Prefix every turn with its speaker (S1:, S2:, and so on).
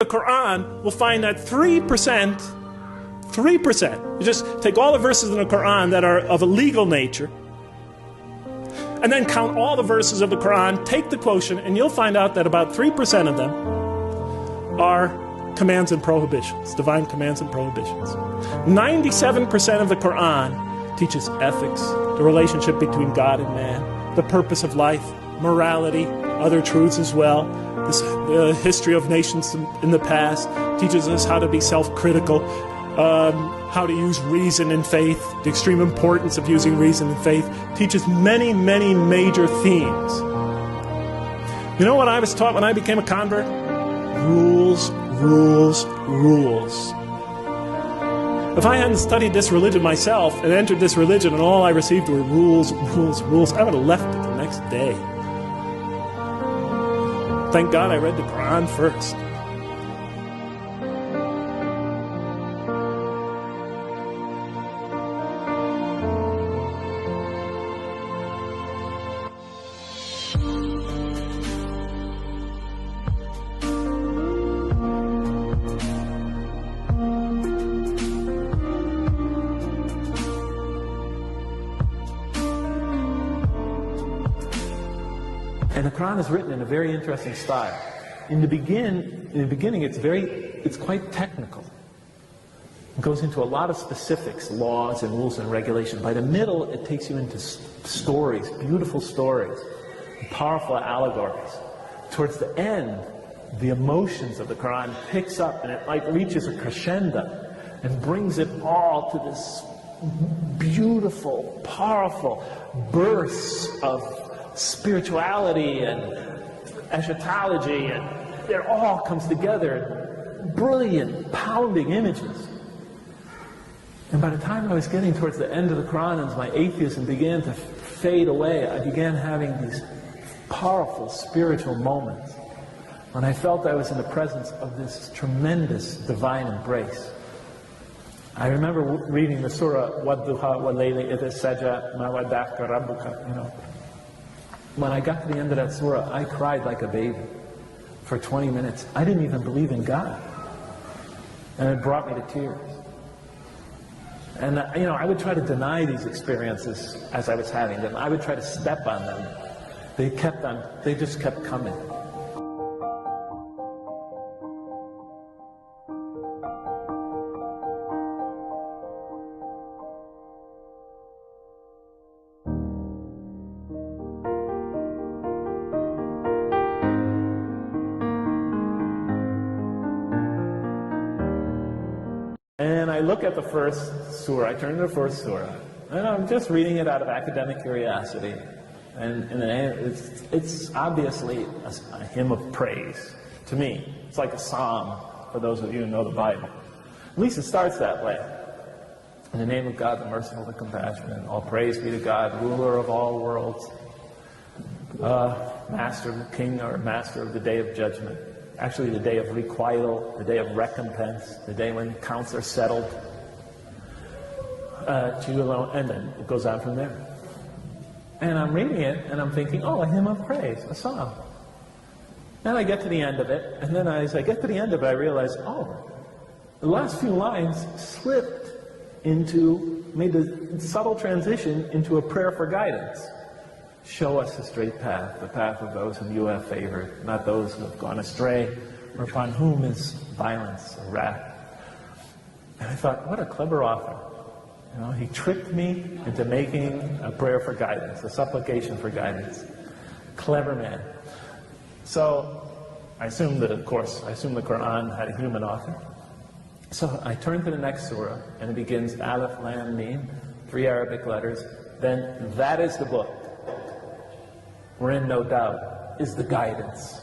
S1: Quran, we'll find that 3%, you just take all the verses in the Quran that are of a legal nature, and then count all the verses of the Quran, take the quotient, and you'll find out that about 3% of them are commands and prohibitions, divine commands and prohibitions. 97% of the Quran teaches ethics, the relationship between God and man, the purpose of life, morality, other truths as well. The history of nations in the past teaches us how to be self-critical, how to use reason and faith, the extreme importance of using reason and faith, teaches many, many major themes. You know what I was taught when I became a convert? Rules, rules, rules. If I hadn't studied this religion myself and entered this religion and all I received were rules, rules, rules, I would have left it the next day. Thank God I read the Quran first.
S2: And the Quran is written in a very interesting style. In the beginning, it's quite technical. It goes into a lot of specifics, laws and rules and regulation. By the middle, it takes you into stories, beautiful stories, powerful allegories. Towards the end, the emotions of the Quran picks up and it like reaches a crescendo and brings it all to this beautiful, powerful bursts of spirituality and eschatology, and it all comes together, brilliant, pounding images. And by the time I was getting towards the end of the Quran and my atheism began to fade away, I began having these powerful spiritual moments when I felt I was in the presence of this tremendous divine embrace. I remember reading the surah, وَالضُّحَى وَاللَّيْلِ إِذَا سَجَى مَا وَدَّعَكَ رَبُّكَ, When I got to the end of that surah, I cried like a baby for 20 minutes. I didn't even believe in God. And it brought me to tears. And I would try to deny these experiences as I was having them. I would try to step on them. They just kept coming. And I look at the first surah, I turn to the first surah, and I'm just reading it out of academic curiosity. And it's obviously a hymn of praise to me. It's like a psalm for those of you who know the Bible. At least it starts that way. In the name of God, the merciful, the compassionate, all praise be to God, ruler of all worlds, master of the king or master of the day of judgment. Actually, the day of requital, the day of recompense, the day when accounts are settled. To you alone, and then it goes on from there. And I'm reading it, and I'm thinking, oh, a hymn of praise, a psalm. And I get to the end of it, and then as I get to the end of it, I realize, oh, the last few lines made a subtle transition into a prayer for guidance. Show us the straight path, the path of those whom you have favored, not those who have gone astray, or upon whom is violence or wrath. And I thought, what a clever author. He tricked me into making a prayer for guidance, a supplication for guidance. Clever man. So I assumed the Quran had a human author. So I turn to the next surah, and it begins Alif, Lam, Mim, 3 Arabic letters. Then that is the book, wherein no doubt is the guidance